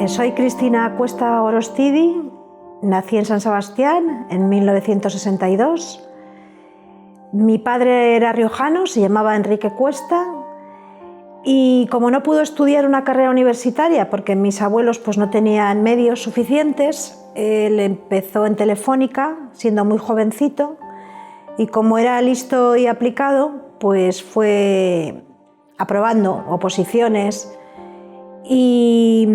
Soy Cristina Cuesta Gorostidi, nací en San Sebastián en 1962. Mi padre era riojano, se llamaba Enrique Cuesta, y como no pudo estudiar una carrera universitaria porque mis abuelos pues, no tenían medios suficientes, él empezó en Telefónica siendo muy jovencito, y como era listo y aplicado, pues fue aprobando oposiciones. Y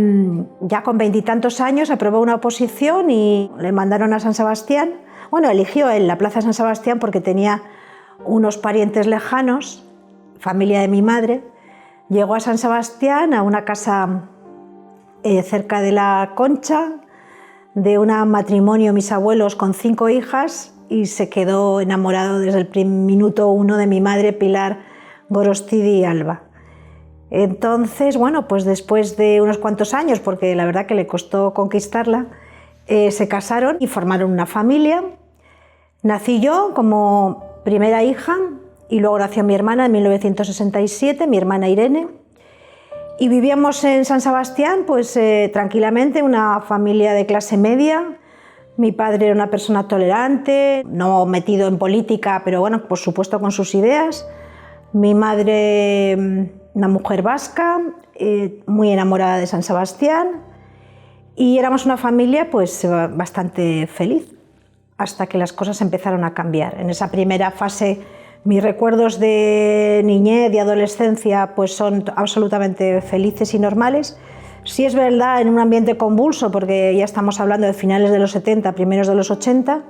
ya con 20 y tantos años aprobó una oposición y le mandaron a San Sebastián. Bueno, eligió él la Plaza San Sebastián porque tenía unos parientes lejanos, familia de mi madre. Llegó a San Sebastián, a una casa cerca de la Concha, de un matrimonio, mis abuelos, con 5 hijas, y se quedó enamorado desde el minuto 1 de mi madre, Pilar Gorostidi Alba. Entonces, bueno, pues después de unos cuantos años, porque la verdad que le costó conquistarla, se casaron y formaron una familia. Nací yo como primera hija y luego nació mi hermana en 1967, mi hermana Irene. Y vivíamos en San Sebastián pues tranquilamente, una familia de clase media. Mi padre era una persona tolerante, no metido en política, pero bueno, por supuesto con sus ideas. Mi madre, una mujer vasca, muy enamorada de San Sebastián, y éramos una familia pues bastante feliz, hasta que las cosas empezaron a cambiar. En esa primera fase, mis recuerdos de niñez y adolescencia pues son absolutamente felices y normales. Sí es verdad, en un ambiente convulso, porque ya estamos hablando de finales de los 70, primeros de los 80,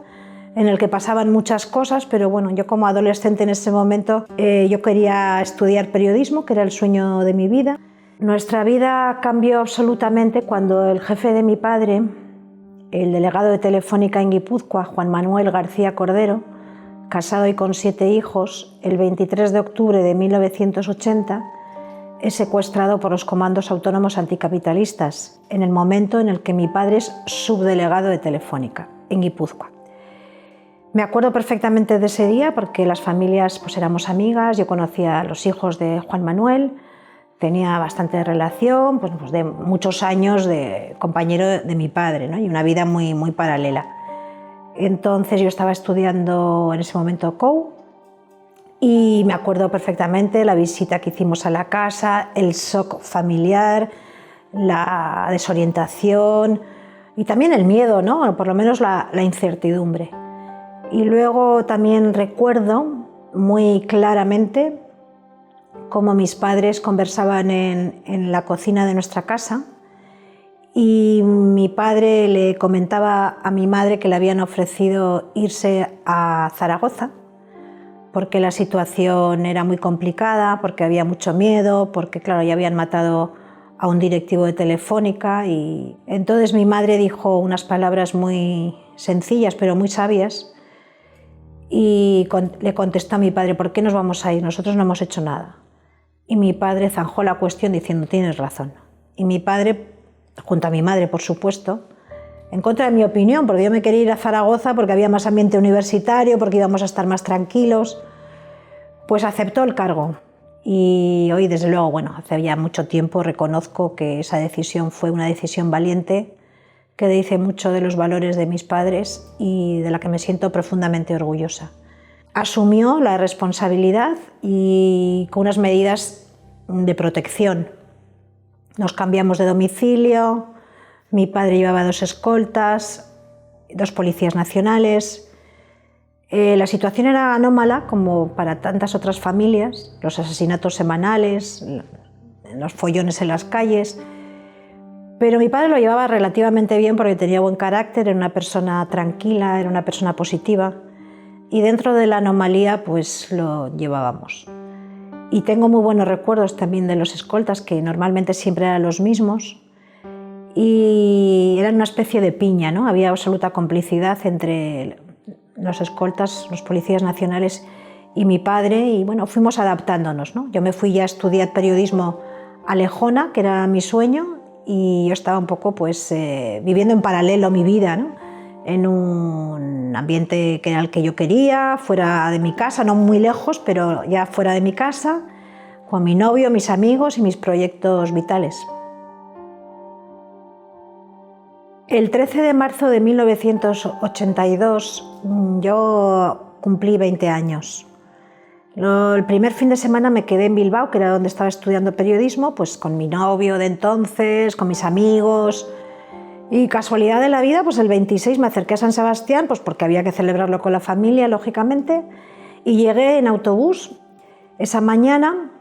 en el que pasaban muchas cosas, pero bueno, yo como adolescente en ese momento yo quería estudiar periodismo, que era el sueño de mi vida. Nuestra vida cambió absolutamente cuando el jefe de mi padre, el delegado de Telefónica en Guipúzcoa, Juan Manuel García Cordero, casado y con 7 hijos, el 23 de octubre de 1980, es secuestrado por los comandos autónomos anticapitalistas, en el momento en el que mi padre es subdelegado de Telefónica en Guipúzcoa. Me acuerdo perfectamente de ese día porque las familias pues éramos amigas, yo conocía a los hijos de Juan Manuel, tenía bastante relación, pues de muchos años de compañero de mi padre, ¿no? Y una vida muy, muy paralela. Entonces yo estaba estudiando en ese momento COU y me acuerdo perfectamente la visita que hicimos a la casa, el shock familiar, la desorientación y también el miedo, ¿no? Por lo menos la incertidumbre. Y luego también recuerdo muy claramente cómo mis padres conversaban en la cocina de nuestra casa y mi padre le comentaba a mi madre que le habían ofrecido irse a Zaragoza porque la situación era muy complicada, porque había mucho miedo, porque claro, ya habían matado a un directivo de Telefónica. Y entonces mi madre dijo unas palabras muy sencillas pero muy sabias. Y le contestó a mi padre: ¿por qué nos vamos a ir? Nosotros no hemos hecho nada. Y mi padre zanjó la cuestión diciendo: tienes razón. Y mi padre, junto a mi madre por supuesto, en contra de mi opinión, porque yo me quería ir a Zaragoza porque había más ambiente universitario, porque íbamos a estar más tranquilos, pues aceptó el cargo. Y hoy, desde luego, bueno, hace ya mucho tiempo reconozco que esa decisión fue una decisión valiente, que dice mucho de los valores de mis padres y de la que me siento profundamente orgullosa. Asumió la responsabilidad y con unas medidas de protección. Nos cambiamos de domicilio, mi padre llevaba 2 escoltas, 2 policías nacionales. La situación era anómala como para tantas otras familias, los asesinatos semanales, los follones en las calles. Pero mi padre lo llevaba relativamente bien porque tenía buen carácter, era una persona tranquila, era una persona positiva y dentro de la anomalía pues lo llevábamos. Y tengo muy buenos recuerdos también de los escoltas, que normalmente siempre eran los mismos y eran una especie de piña, ¿no? Había absoluta complicidad entre los escoltas, los policías nacionales y mi padre y bueno, fuimos adaptándonos, ¿no? Yo me fui ya a estudiar periodismo a Lejona, que era mi sueño, y yo estaba un poco pues viviendo en paralelo mi vida, ¿no? En un ambiente que era el que yo quería, fuera de mi casa, no muy lejos, pero ya fuera de mi casa, con mi novio, mis amigos y mis proyectos vitales. El 13 de marzo de 1982 yo cumplí 20 años. El primer fin de semana me quedé en Bilbao, que era donde estaba estudiando periodismo, pues con mi novio de entonces, con mis amigos. Y casualidad de la vida, pues el 26 me acerqué a San Sebastián, pues porque había que celebrarlo con la familia, lógicamente, y llegué en autobús esa mañana.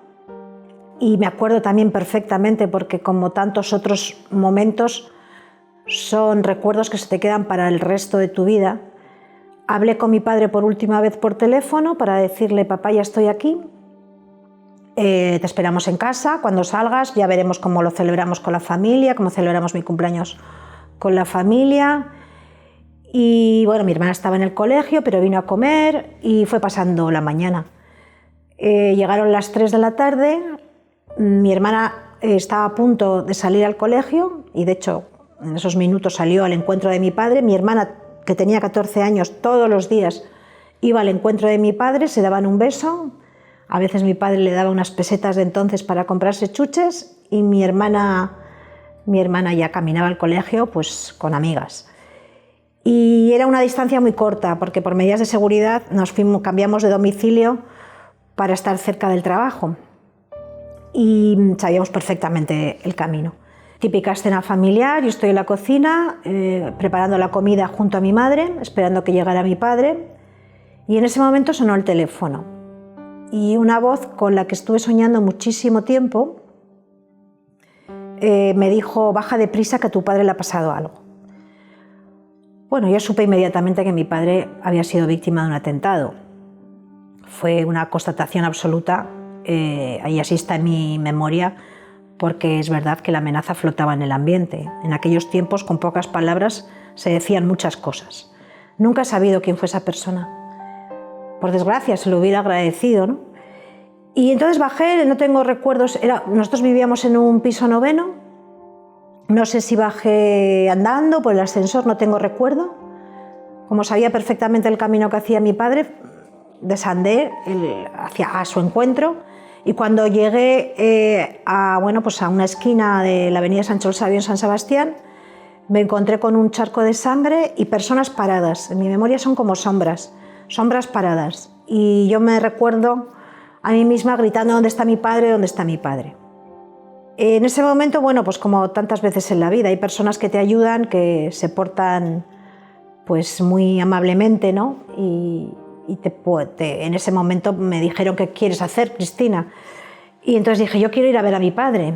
Y me acuerdo también perfectamente, porque como tantos otros momentos, son recuerdos que se te quedan para el resto de tu vida. Hablé con mi padre por última vez por teléfono para decirle: papá, ya estoy aquí, te esperamos en casa, cuando salgas ya veremos cómo lo celebramos con la familia, cómo celebramos mi cumpleaños con la familia. Y bueno, mi hermana estaba en el colegio, pero vino a comer y fue pasando la mañana. Llegaron las 3 de la tarde, mi hermana estaba a punto de salir al colegio y de hecho en esos minutos salió al encuentro de mi padre. Mi hermana, que tenía 14 años, todos los días iba al encuentro de mi padre, se daban un beso. A veces mi padre le daba unas pesetas de entonces para comprarse chuches y mi hermana ya caminaba al colegio pues con amigas. Y era una distancia muy corta porque por medidas de seguridad cambiamos de domicilio para estar cerca del trabajo y sabíamos perfectamente el camino. Típica escena familiar, yo estoy en la cocina preparando la comida junto a mi madre, esperando que llegara mi padre, y en ese momento sonó el teléfono y una voz con la que estuve soñando muchísimo tiempo me dijo: baja deprisa, que a tu padre le ha pasado algo. Bueno, yo supe inmediatamente que mi padre había sido víctima de un atentado. Fue una constatación absoluta, ahí así está en mi memoria, porque es verdad que la amenaza flotaba en el ambiente. En aquellos tiempos, con pocas palabras, se decían muchas cosas. Nunca he sabido quién fue esa persona. Por desgracia, se lo hubiera agradecido, ¿no? Y entonces bajé, no tengo recuerdos, nosotros vivíamos en un piso 9º, no sé si bajé andando por el ascensor, no tengo recuerdo. Como sabía perfectamente el camino que hacía mi padre, desandé a su encuentro. Y cuando llegué a una esquina de la avenida Sancho el Sabio en San Sebastián, me encontré con un charco de sangre y personas paradas. En mi memoria son como sombras paradas. Y yo me recuerdo a mí misma gritando: ¿dónde está mi padre? ¿Dónde está mi padre? En ese momento, bueno, pues como tantas veces en la vida, hay personas que te ayudan, que se portan pues muy amablemente, ¿no? Y en ese momento me dijeron: ¿qué quieres hacer, Cristina? Y entonces dije: yo quiero ir a ver a mi padre.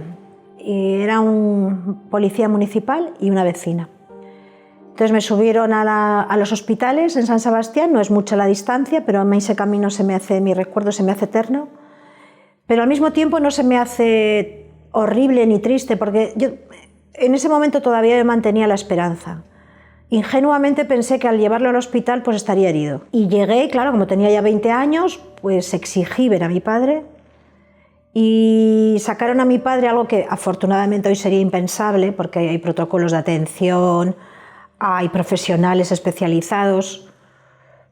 Y era un policía municipal y una vecina. Entonces me subieron a los hospitales en San Sebastián, no es mucha la distancia, pero a mí ese camino mi recuerdo se me hace eterno, pero al mismo tiempo no se me hace horrible ni triste, porque yo en ese momento todavía me mantenía la esperanza. Ingenuamente pensé que al llevarlo al hospital pues estaría herido. Y llegué, claro, como tenía ya 20 años, pues exigí ver a mi padre y sacaron a mi padre, algo que afortunadamente hoy sería impensable porque hay protocolos de atención, hay profesionales especializados.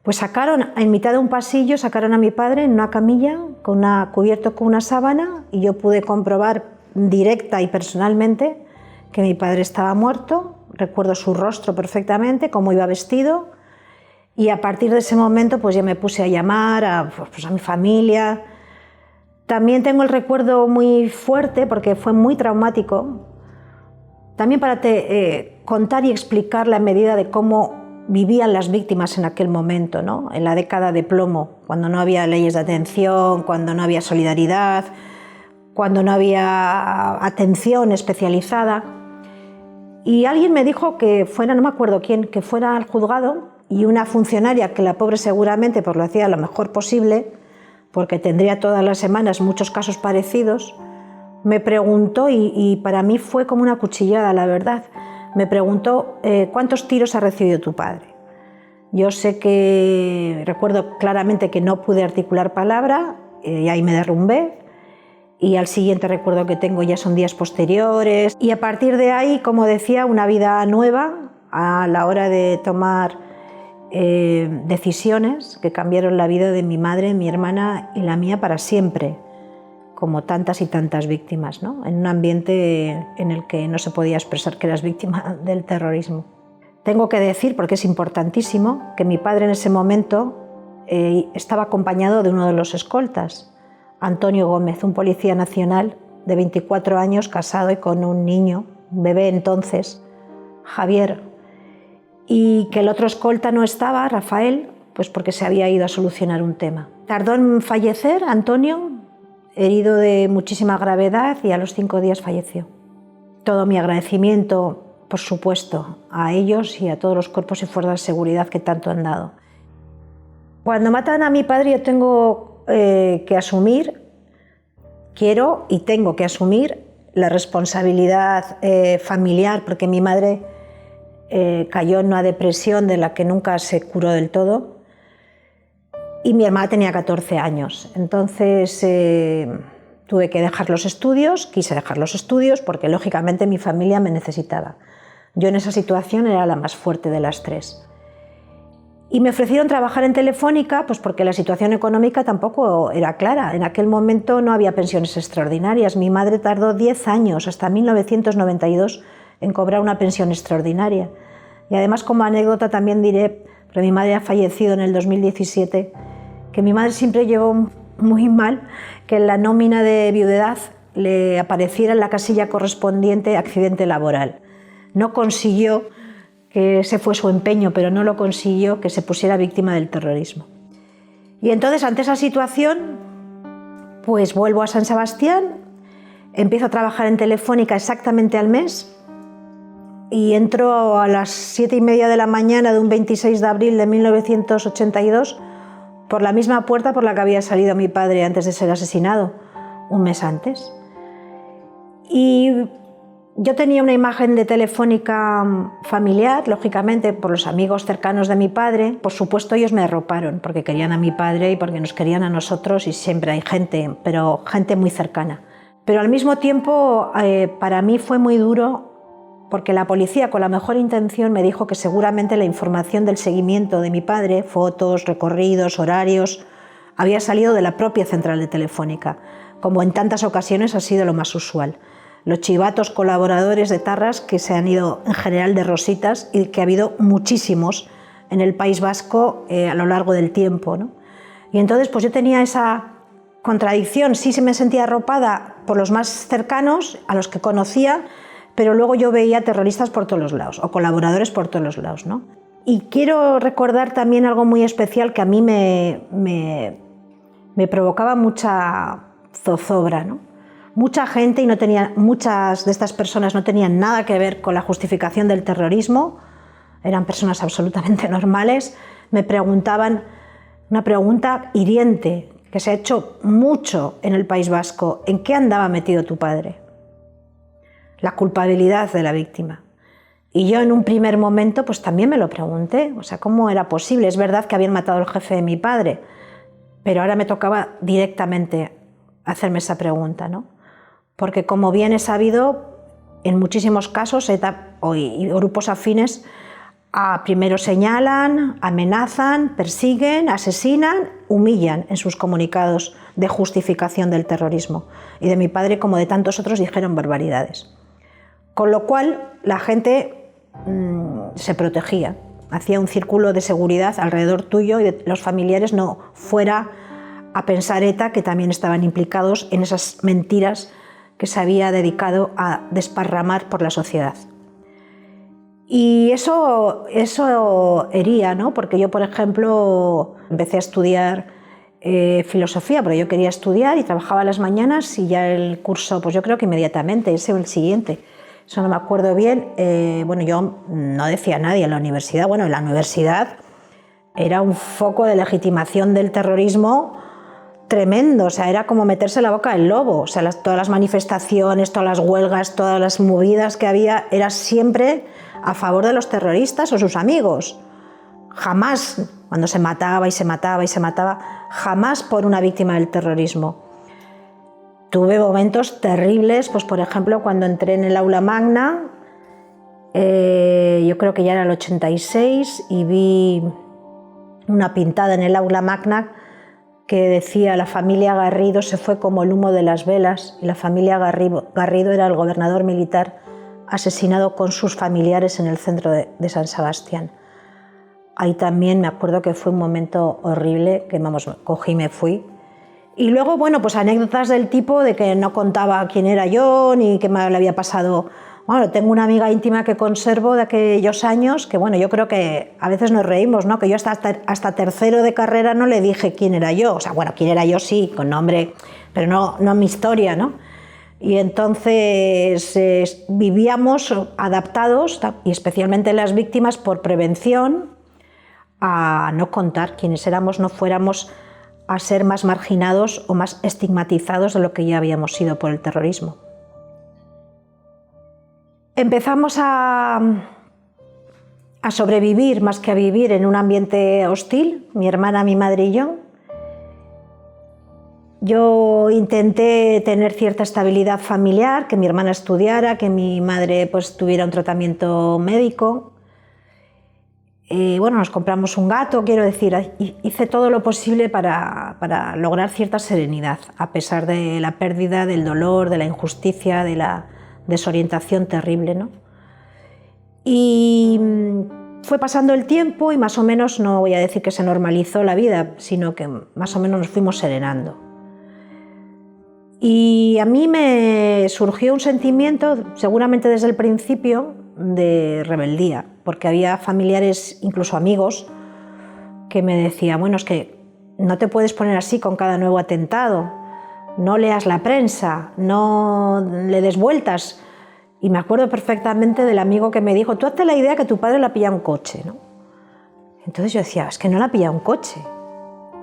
Pues en mitad de un pasillo, sacaron a mi padre en una camilla cubierto con una sábana y yo pude comprobar directa y personalmente que mi padre estaba muerto. Recuerdo su rostro perfectamente, cómo iba vestido, y a partir de ese momento pues ya me puse a llamar a mi familia. También tengo el recuerdo muy fuerte porque fue muy traumático, también para contar y explicar la medida de cómo vivían las víctimas en aquel momento, ¿no? En la década de plomo, cuando no había leyes de atención, cuando no había solidaridad, cuando no había atención especializada. Y alguien me dijo que fuera, no me acuerdo quién, que fuera al juzgado, y una funcionaria, que la pobre seguramente pues lo hacía lo mejor posible, porque tendría todas las semanas muchos casos parecidos, me preguntó, y para mí fue como una cuchillada, la verdad, me preguntó: ¿cuántos tiros ha recibido tu padre? Yo recuerdo claramente que no pude articular palabra, y ahí me derrumbé. Y al siguiente recuerdo que tengo ya son días posteriores. Y a partir de ahí, como decía, una vida nueva a la hora de tomar decisiones que cambiaron la vida de mi madre, mi hermana y la mía para siempre, como tantas y tantas víctimas, ¿no? En un ambiente en el que no se podía expresar que eras víctima del terrorismo. Tengo que decir, porque es importantísimo, que mi padre en ese momento estaba acompañado de uno de los escoltas, Antonio Gómez, un policía nacional de 24 años, casado y con un niño, un bebé entonces, Javier, y que el otro escolta no estaba, Rafael, pues porque se había ido a solucionar un tema. Tardó en fallecer Antonio, herido de muchísima gravedad, y a los 5 días falleció. Todo mi agradecimiento, por supuesto, a ellos y a todos los cuerpos y fuerzas de seguridad que tanto han dado. Cuando matan a mi padre yo tengo que asumir, quiero y tengo que asumir la responsabilidad familiar, porque mi madre cayó en una depresión de la que nunca se curó del todo y mi hermana tenía 14 años. Entonces tuve que dejar los estudios, quise dejar los estudios porque lógicamente mi familia me necesitaba. Yo en esa situación era la más fuerte de las tres. Y me ofrecieron trabajar en Telefónica, pues porque la situación económica tampoco era clara. En aquel momento no había pensiones extraordinarias. Mi madre tardó 10 años, hasta 1992, en cobrar una pensión extraordinaria. Y además, como anécdota también diré, porque mi madre ha fallecido en el 2017, que mi madre siempre llevó muy mal que en la nómina de viudedad le apareciera en la casilla correspondiente accidente laboral. No consiguió, que ese fue su empeño, pero no lo consiguió, que se pusiera víctima del terrorismo. Y entonces, ante esa situación, pues vuelvo a San Sebastián, empiezo a trabajar en Telefónica exactamente al mes y entro a las 7:30 de la mañana de un 26 de abril de 1982 por la misma puerta por la que había salido mi padre antes de ser asesinado, un mes antes. Y yo tenía una imagen de Telefónica familiar, lógicamente por los amigos cercanos de mi padre. Por supuesto ellos me arroparon porque querían a mi padre y porque nos querían a nosotros, y siempre hay gente, pero gente muy cercana. Pero al mismo tiempo para mí fue muy duro porque la policía, con la mejor intención, me dijo que seguramente la información del seguimiento de mi padre, fotos, recorridos, horarios, había salido de la propia central de Telefónica, como en tantas ocasiones ha sido lo más usual. Los chivatos colaboradores de Tarras que se han ido en general de rositas y que ha habido muchísimos en el País Vasco a lo largo del tiempo, ¿no? Y entonces pues yo tenía esa contradicción, sí se me sentía arropada por los más cercanos, a los que conocía, pero luego yo veía terroristas por todos los lados o colaboradores por todos los lados, ¿no? Y quiero recordar también algo muy especial que a mí me provocaba mucha zozobra, ¿no? Mucha gente, y muchas de estas personas no tenían nada que ver con la justificación del terrorismo, eran personas absolutamente normales, me preguntaban una pregunta hiriente que se ha hecho mucho en el País Vasco: ¿en qué andaba metido tu padre? La culpabilidad de la víctima. Y yo en un primer momento pues también me lo pregunté, o sea, ¿cómo era posible? Es verdad que habían matado al jefe de mi padre, pero ahora me tocaba directamente hacerme esa pregunta, ¿no? Porque como bien he sabido, en muchísimos casos ETA y grupos afines primero señalan, amenazan, persiguen, asesinan, humillan en sus comunicados de justificación del terrorismo. Y de mi padre, como de tantos otros, dijeron barbaridades. Con lo cual la gente se protegía, hacía un círculo de seguridad alrededor tuyo y de los familiares, no fuera a pensar ETA que también estaban implicados en esas mentiras que se había dedicado a desparramar por la sociedad. Y eso hería, ¿no? Porque yo, por ejemplo, empecé a estudiar filosofía, porque yo quería estudiar y trabajaba a las mañanas, y ya el curso, pues yo creo que inmediatamente, ese o el siguiente, eso no me acuerdo bien. Bueno, yo no decía a nadie en la universidad. Bueno, en la universidad era un foco de legitimación del terrorismo tremendo, o sea, era como meterse en la boca del lobo. O sea, todas las manifestaciones, todas las huelgas, todas las movidas que había, era siempre a favor de los terroristas o sus amigos. Jamás, cuando se mataba y se mataba y se mataba, jamás por una víctima del terrorismo. Tuve momentos terribles, pues por ejemplo, cuando entré en el aula magna, yo creo que ya era el 86, y vi una pintada en el aula magna que decía: la familia Garrido se fue como el humo de las velas, y la familia Garrido era el gobernador militar asesinado con sus familiares en el centro de San Sebastián. Ahí también me acuerdo que fue un momento horrible, que vamos, cogí y me fui. Y luego, bueno, pues anécdotas del tipo de que no contaba quién era yo, ni qué me le había pasado. Bueno, tengo una amiga íntima que conservo de aquellos años, que bueno, yo creo que a veces nos reímos, ¿no? Que yo hasta tercero de carrera no le dije quién era yo. O sea, bueno, quién era yo sí, con nombre, pero no mi historia, ¿no? Y entonces vivíamos adaptados, y especialmente las víctimas, por prevención, a no contar quiénes éramos, no fuéramos a ser más marginados o más estigmatizados de lo que ya habíamos sido por el terrorismo. Empezamos a sobrevivir más que a vivir en un ambiente hostil, mi hermana, mi madre y yo. Yo intenté tener cierta estabilidad familiar, que mi hermana estudiara, que mi madre pues tuviera un tratamiento médico. Bueno, nos compramos un gato, quiero decir, hice todo lo posible para lograr cierta serenidad, a pesar de la pérdida, del dolor, de la injusticia, de la desorientación terrible, ¿no? Y fue pasando el tiempo y más o menos, no voy a decir que se normalizó la vida, sino que más o menos nos fuimos serenando. Y a mí me surgió un sentimiento, seguramente desde el principio, de rebeldía, porque había familiares, incluso amigos, que me decían, bueno, es que no te puedes poner así con cada nuevo atentado, no leas la prensa, no le des vueltas. Y me acuerdo perfectamente del amigo que me dijo, tú hazte la idea que tu padre le ha pillado un coche, ¿no? Entonces yo decía, es que no le ha pillado un coche.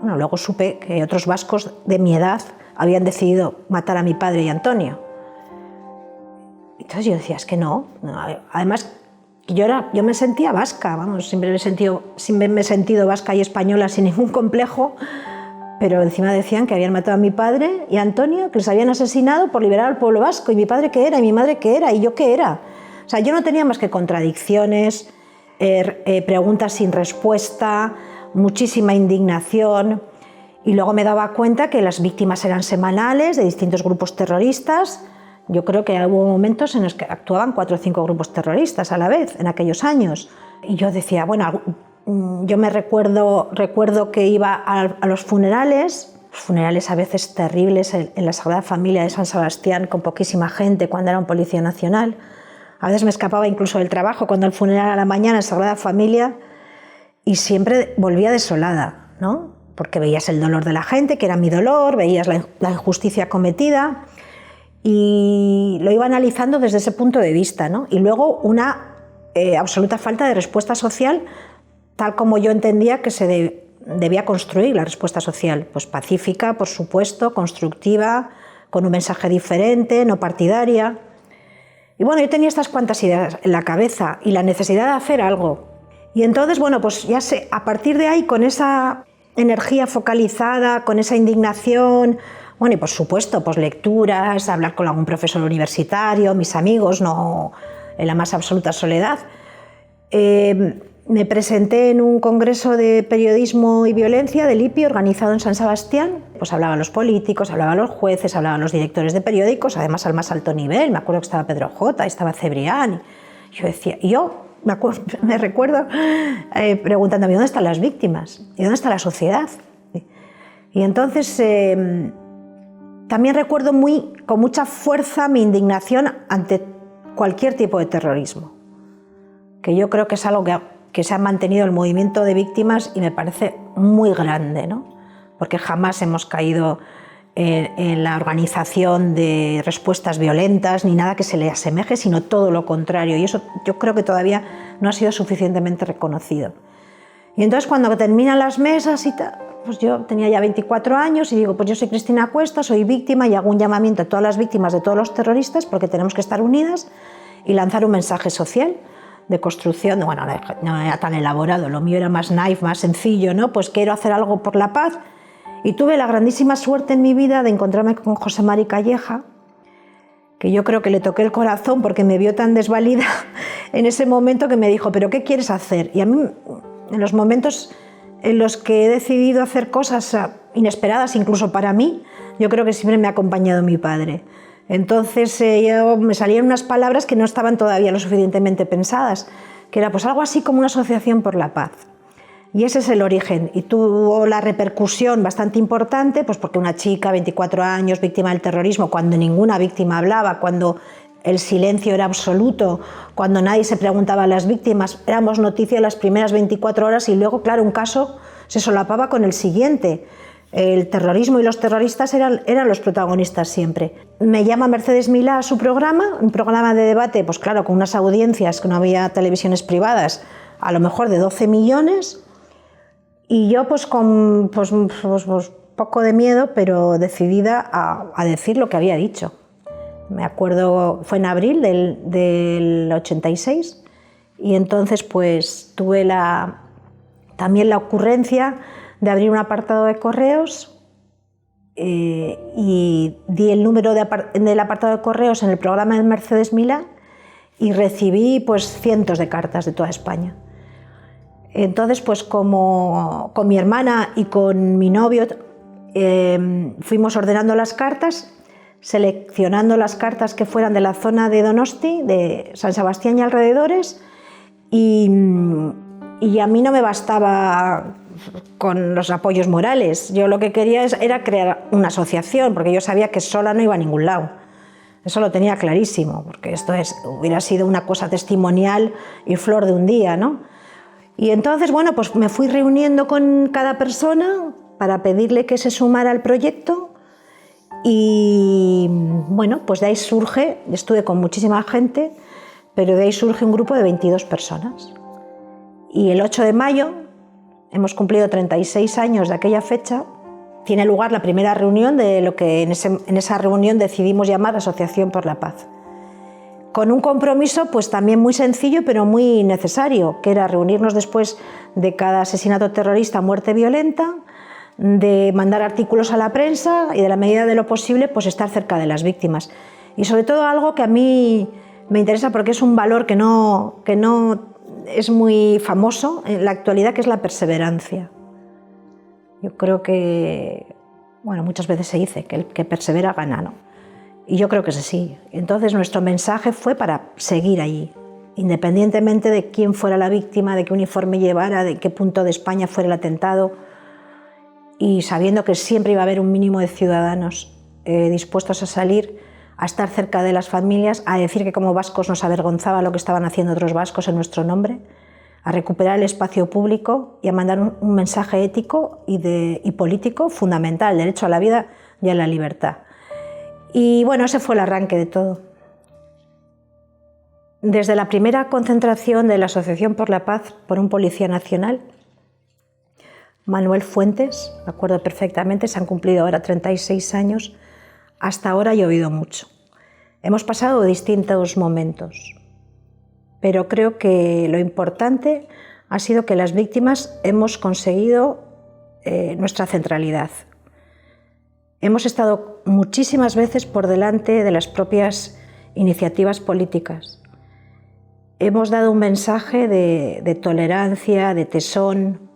Bueno, luego supe que otros vascos de mi edad habían decidido matar a mi padre y a Antonio. Entonces yo decía, es que no. Además, yo me sentía vasca, vamos, siempre me he sentido vasca y española sin ningún complejo, pero encima decían que habían matado a mi padre y a Antonio, que les habían asesinado por liberar al pueblo vasco, y mi padre qué era, y mi madre qué era, y yo qué era. O sea, yo no tenía más que contradicciones, preguntas sin respuesta, muchísima indignación, y luego me daba cuenta que las víctimas eran semanales de distintos grupos terroristas. Yo creo que hubo momentos en los que actuaban 4 o 5 grupos terroristas a la vez, en aquellos años. Y yo decía, bueno, yo me recuerdo que iba a los funerales a veces terribles en la Sagrada Familia de San Sebastián, con poquísima gente, cuando era un policía nacional. A veces me escapaba incluso del trabajo, cuando el funeral a la mañana en Sagrada Familia, y siempre volvía desolada, ¿no? Porque veías el dolor de la gente, que era mi dolor, veías la injusticia cometida, y lo iba analizando desde ese punto de vista, ¿no? Y luego una absoluta falta de respuesta social, tal como yo entendía que se debía construir la respuesta social, pues pacífica, por supuesto, constructiva, con un mensaje diferente, no partidaria. Y bueno, yo tenía estas cuantas ideas en la cabeza y la necesidad de hacer algo. Y entonces, bueno, pues ya sé, a partir de ahí, con esa energía focalizada, con esa indignación, bueno, y por supuesto, pues lecturas, hablar con algún profesor universitario, mis amigos, no en la más absoluta soledad. Me presenté en un congreso de periodismo y violencia del IPI organizado en San Sebastián. Pues hablaban los políticos, hablaban los jueces, hablaban los directores de periódicos, además al más alto nivel. Me acuerdo que estaba Pedro J, estaba Cebrián. Yo decía, me recuerdo preguntándome, ¿dónde están las víctimas? ¿Y dónde está la sociedad? Y entonces también recuerdo con mucha fuerza mi indignación ante cualquier tipo de terrorismo, que yo creo que es algo que se ha mantenido el movimiento de víctimas y me parece muy grande, ¿no? Porque jamás hemos caído en la organización de respuestas violentas ni nada que se le asemeje, sino todo lo contrario, y eso yo creo que todavía no ha sido suficientemente reconocido. Y entonces cuando terminan las mesas y tal, pues yo tenía ya 24 años y digo, pues yo soy Cristina Cuesta, soy víctima, y hago un llamamiento a todas las víctimas de todos los terroristas, porque tenemos que estar unidas y lanzar un mensaje social de construcción. Bueno, no era tan elaborado, lo mío era más naif, más sencillo, ¿no? Pues quiero hacer algo por la paz. Y tuve la grandísima suerte en mi vida de encontrarme con José Mari Calleja, que yo creo que le toqué el corazón porque me vio tan desvalida en ese momento, que me dijo, ¿pero qué quieres hacer? Y a mí, en los momentos en los que he decidido hacer cosas inesperadas, incluso para mí, yo creo que siempre me ha acompañado mi padre. Entonces me salían unas palabras que no estaban todavía lo suficientemente pensadas, que era pues algo así como una asociación por la paz. Y ese es el origen, y tuvo la repercusión bastante importante, pues porque una chica, 24 años, víctima del terrorismo, cuando ninguna víctima hablaba, cuando el silencio era absoluto, cuando nadie se preguntaba a las víctimas, éramos noticia las primeras 24 horas y luego, claro, un caso se solapaba con el siguiente. El terrorismo y los terroristas eran los protagonistas siempre. Me llama Mercedes Milá a su programa, un programa de debate, pues claro, con unas audiencias que no había televisiones privadas, a lo mejor de 12 millones, y yo pues con poco de miedo, pero decidida a decir lo que había dicho. Me acuerdo, fue en abril del 86, y entonces pues tuve también la ocurrencia de abrir un apartado de correos y di el número del apartado de correos en el programa de Mercedes Milá y recibí pues cientos de cartas de toda España. Entonces pues como con mi hermana y con mi novio fuimos ordenando las cartas, seleccionando las cartas que fueran de la zona de Donosti, de San Sebastián y alrededores, y a mí no me bastaba con los apoyos morales. Yo lo que quería era crear una asociación, porque yo sabía que sola no iba a ningún lado. Eso lo tenía clarísimo, porque esto hubiera sido una cosa testimonial y flor de un día, ¿no? Y entonces, bueno, pues me fui reuniendo con cada persona para pedirle que se sumara al proyecto y, bueno, pues de ahí surge, estuve con muchísima gente, pero de ahí surge un grupo de 22 personas. Y el 8 de mayo, hemos cumplido 36 años de aquella fecha, tiene lugar la primera reunión de lo que en esa reunión decidimos llamar Asociación por la Paz. Con un compromiso pues también muy sencillo pero muy necesario, que era reunirnos después de cada asesinato terrorista, muerte violenta, de mandar artículos a la prensa y de la medida de lo posible pues estar cerca de las víctimas. Y sobre todo algo que a mí me interesa porque es un valor que no es muy famoso en la actualidad, que es la perseverancia. Yo creo que, bueno, muchas veces se dice que el que persevera gana, ¿no? Y yo creo que es así. Entonces nuestro mensaje fue para seguir allí, independientemente de quién fuera la víctima, de qué uniforme llevara, de qué punto de España fuera el atentado, y sabiendo que siempre iba a haber un mínimo de ciudadanos dispuestos a salir, a estar cerca de las familias, a decir que como vascos nos avergonzaba lo que estaban haciendo otros vascos en nuestro nombre, a recuperar el espacio público y a mandar un mensaje ético y político fundamental, el derecho a la vida y a la libertad. Y bueno, ese fue el arranque de todo. Desde la primera concentración de la Asociación por la Paz por un policía nacional, Manuel Fuentes, me acuerdo perfectamente, se han cumplido ahora 36 años, hasta ahora ha llovido mucho. Hemos pasado distintos momentos, pero creo que lo importante ha sido que las víctimas hemos conseguido nuestra centralidad. Hemos estado muchísimas veces por delante de las propias iniciativas políticas. Hemos dado un mensaje de tolerancia, de tesón,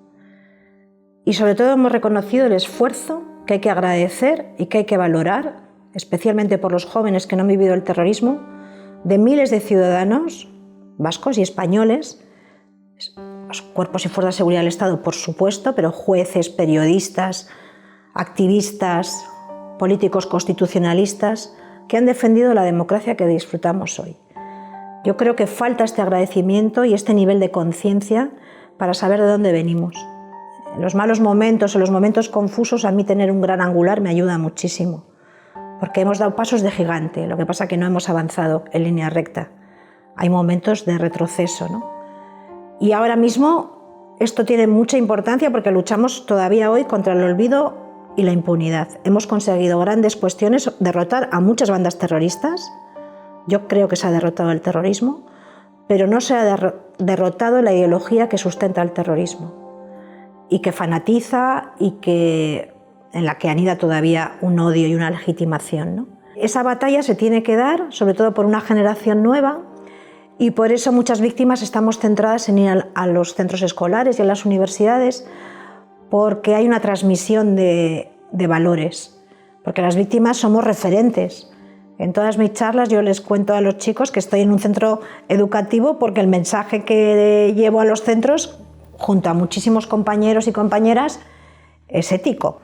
y sobre todo hemos reconocido el esfuerzo que hay que agradecer y que hay que valorar, especialmente por los jóvenes que no han vivido el terrorismo, de miles de ciudadanos vascos y españoles, los cuerpos y fuerzas de seguridad del Estado, por supuesto, pero jueces, periodistas, activistas, políticos constitucionalistas, que han defendido la democracia que disfrutamos hoy. Yo creo que falta este agradecimiento y este nivel de conciencia para saber de dónde venimos. En los malos momentos o los momentos confusos, a mí tener un gran angular me ayuda muchísimo, porque hemos dado pasos de gigante, lo que pasa es que no hemos avanzado en línea recta. Hay momentos de retroceso, ¿no? Y ahora mismo esto tiene mucha importancia porque luchamos todavía hoy contra el olvido y la impunidad. Hemos conseguido grandes cuestiones, derrotar a muchas bandas terroristas. Yo creo que se ha derrotado el terrorismo, pero no se ha derrotado la ideología que sustenta el terrorismo y que fanatiza y en la que anida todavía un odio y una legitimación, ¿no? Esa batalla se tiene que dar, sobre todo por una generación nueva, y por eso muchas víctimas estamos centradas en ir a los centros escolares y a las universidades, porque hay una transmisión de valores, porque las víctimas somos referentes En todas mis charlas yo les cuento a los chicos que estoy en un centro educativo porque el mensaje que llevo a los centros, junto a muchísimos compañeros y compañeras, es ético.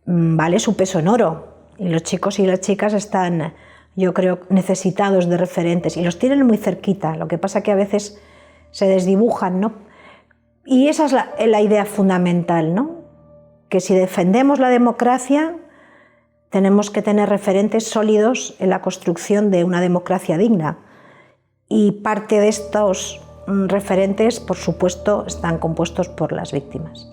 Vale su peso en oro. Y los chicos y las chicas están, yo creo, necesitados de referentes y los tienen muy cerquita. Lo que pasa que a veces se desdibujan, ¿no? Y esa es la idea fundamental, ¿no? Que si defendemos la democracia, tenemos que tener referentes sólidos en la construcción de una democracia digna. Y parte de estos referentes, por supuesto, están compuestos por las víctimas.